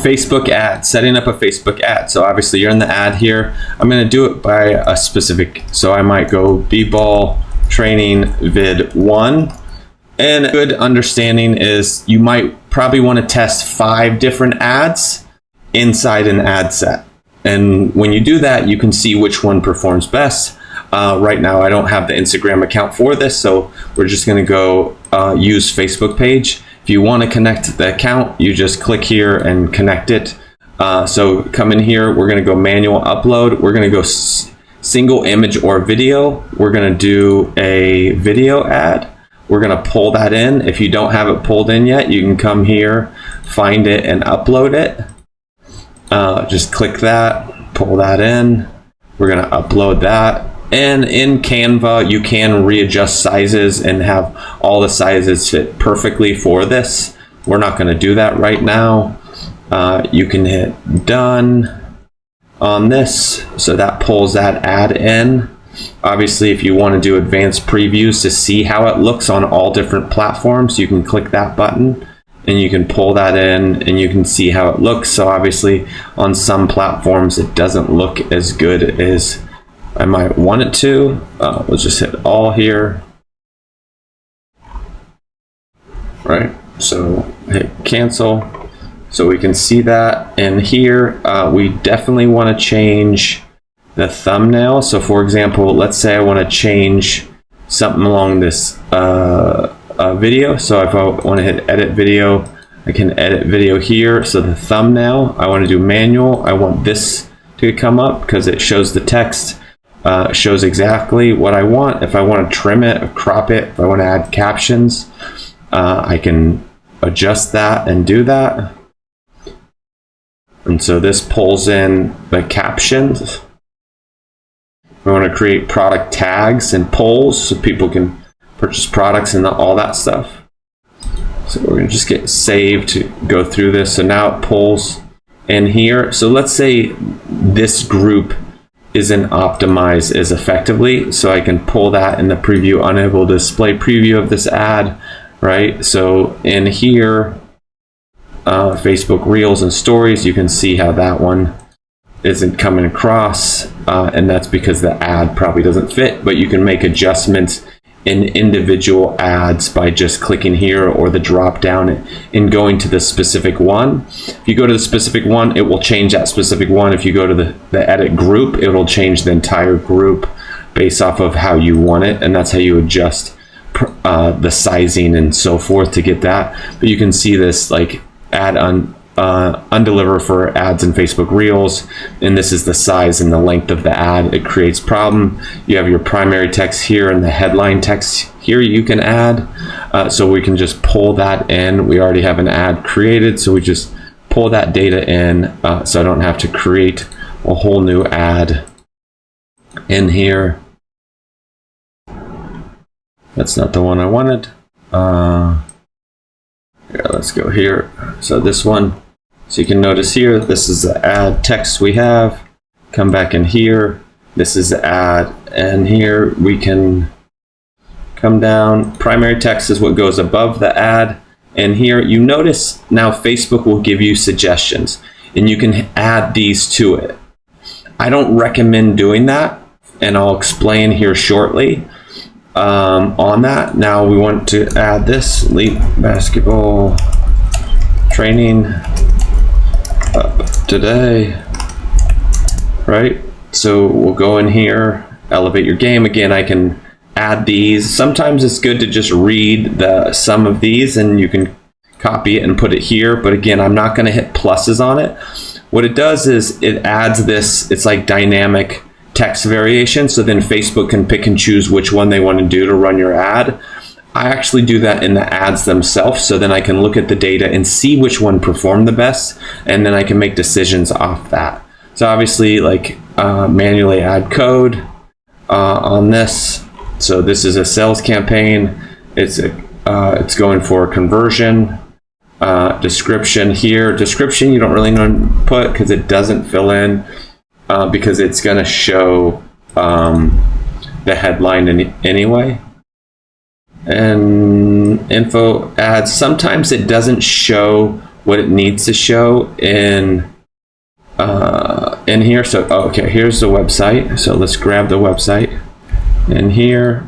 Facebook ad, setting up a Facebook ad. So obviously you're in the ad here. I'm going to do it by a specific, so I might go b-ball training vid 1. And a good understanding is you might probably want to test 5 different ads inside an ad set. And when you do that, you can see which one performs best. Right now, I don't have the Instagram account for this, so we're just going to go use Facebook page. If you want to connect the account, you just click here and connect it. So come in here, we're going to go manual upload. We're going to go single image or video. We're going to do a video ad. We're going to pull that in. If you don't have it pulled in yet, you can come here, find it, and upload it. Just click that, pull that in. We're going to upload that. And in Canva, you can readjust sizes and have all the sizes fit perfectly for this. We're not going to do that right now. You can hit done on this. So that pulls that ad in. Obviously, if you want to do advanced previews to see how it looks on all different platforms, you can click that button and you can pull that in and you can see how it looks. So obviously on some platforms, it doesn't look as good as I might want it to. We'll just hit all here. Right, so hit cancel. So we can see that. And here, we definitely want to change the thumbnail. So for example, let's say I want to change something along this video. So if I want to hit edit video, I can edit video here. So the thumbnail, I want to do manual. I want this to come up because it shows the text, shows exactly what I want. If I want to trim it or crop it, if I want to add captions, I can adjust that and do that. And so this pulls in the captions. We want to create product tags and polls so people can purchase products and all that stuff. So we're going to just get save to go through this. So now it pulls in here. So let's say this group isn't optimized as effectively. So I can pull that in the preview, unable to display preview of this ad, right? So in here, Facebook Reels and Stories, you can see how that one isn't coming across, and that's because the ad probably doesn't fit, but you can make adjustments in individual ads by just clicking here or the drop down and going to the specific one. If you go to the specific one, it will change that specific one. If you go to the edit group, it will change the entire group based off of how you want it, and that's how you adjust the sizing and so forth to get that. But you can see this like ad undeliver for ads in Facebook Reels, and this is the size and the length of the ad. It creates problem. You have your primary text here and the headline text here you can add. So we can just pull that in. We already have an ad created, so we just pull that data in, so I don't have to create a whole new ad in here. That's not the one I wanted. Yeah, let's go here. So this one. So you can notice here, this is the ad text we have. Come back in here. This is the ad. And here we can come down. Primary text is what goes above the ad. And here you notice now Facebook will give you suggestions and you can add these to it. I don't recommend doing that, and I'll explain here shortly on that. Now we want to add this elite basketball training today, right? So we'll go in here, elevate your game. Again, I can add these. Sometimes it's good to just read some of these and you can copy it and put it here. But again, I'm not going to hit pluses on it. What it does is it adds this, it's like dynamic text variation. So then Facebook can pick and choose which one they want to do to run your ad. I actually do that in the ads themselves, so then I can look at the data and see which one performed the best, and then I can make decisions off that. So obviously, like manually add code on this. So this is a sales campaign. It's going for a conversion. Description here. Description you don't really know to put because it doesn't fill in because it's going to show the headline anyway. And info ads, sometimes it doesn't show what it needs to show in here. So okay, here's the website. So let's grab the website in here,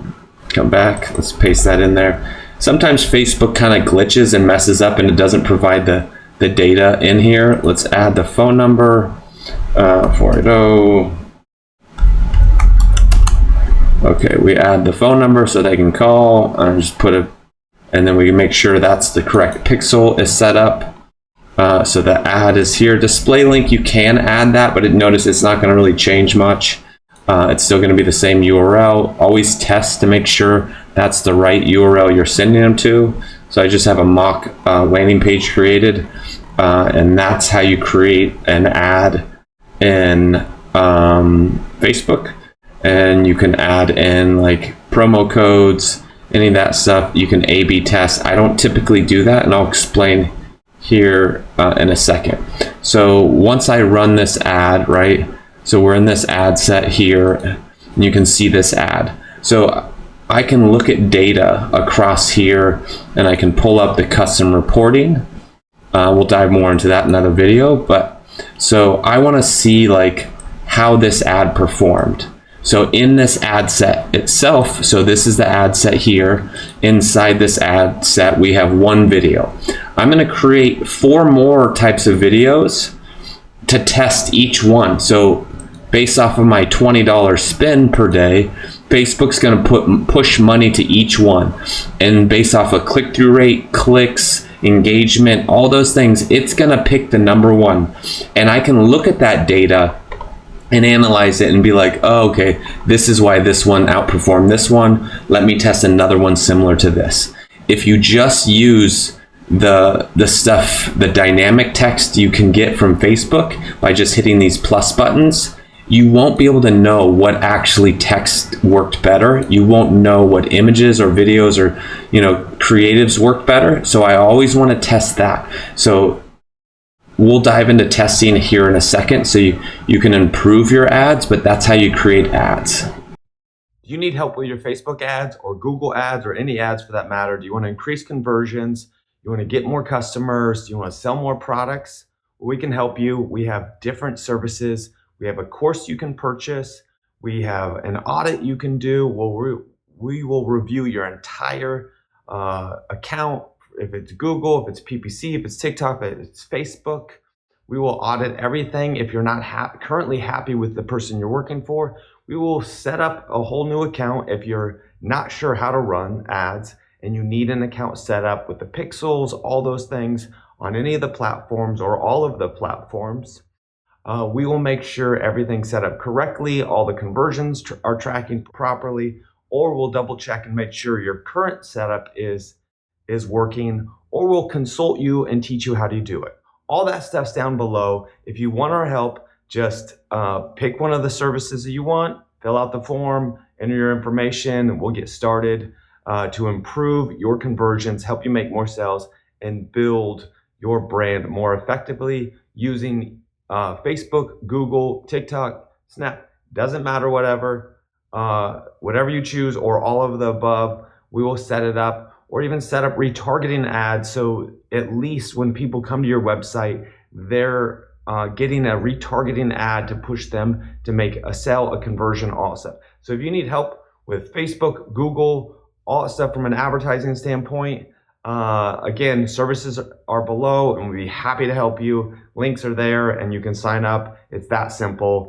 come back, let's paste that in there. Sometimes Facebook kind of glitches and messes up and it doesn't provide the data in here. Let's add the phone number, 480. Okay, we add the phone number so they can call and just put it, and then we can make sure that's the correct pixel is set up. So the ad is here. Display link, you can add that, but notice it's not going to really change much. It's still going to be the same URL. Always test to make sure that's the right URL you're sending them to. So I just have a mock landing page created, and that's how you create an ad in Facebook. And you can add in like promo codes, any of that stuff. You can A/B test. I don't typically do that, and I'll explain here in a second. So once I run this ad, right? So we're in this ad set here, and you can see this ad. So I can look at data across here, and I can pull up the custom reporting. We'll dive more into that in another video, but so I want to see like how this ad performed. So in this ad set itself, so this is the ad set here. Inside this ad set, we have one video. I'm going to create 4 more types of videos to test each one. So based off of my $20 spend per day, Facebook's going to push money to each one. And based off of click-through rate, clicks, engagement, all those things, it's going to pick the number one. And I can look at that data and analyze it and be like, oh, okay, this is why this one outperformed this one. Let me test another one similar to this. If you just use the stuff, the dynamic text you can get from Facebook by just hitting these plus buttons, you won't be able to know what actually text worked better. You won't know what images or videos or creatives worked better. So I always want to test that. So we'll dive into testing here in a second, so you can improve your ads, but that's how you create ads. Do you need help with your Facebook ads or Google ads or any ads for that matter? Do you want to increase conversions? You want to get more customers? Do you want to sell more products? Well, we can help you. We have different services. We have a course you can purchase. We have an audit you can do. We will review your entire account. If it's Google, if it's PPC, if it's TikTok, if it's Facebook, we will audit everything. If you're not currently happy with the person you're working for, we will set up a whole new account. If you're not sure how to run ads and you need an account set up with the pixels, all those things on any of the platforms or all of the platforms, we will make sure everything's set up correctly, all the conversions are tracking properly, or we'll double check and make sure your current setup is working, or we'll consult you and teach you how to do it. All that stuff's down below. If you want our help, just pick one of the services that you want, fill out the form, enter your information, and we'll get started to improve your conversions, help you make more sales, and build your brand more effectively using Facebook, Google, TikTok, Snap, doesn't matter, whatever you choose, or all of the above, we will set it up. Or even set up retargeting ads, so at least when people come to your website, they're getting a retargeting ad to push them to make a sale, a conversion also. So if you need help with Facebook, Google, all that stuff from an advertising standpoint, again, services are below and we'll be happy to help you. Links are there and you can sign up. It's that simple.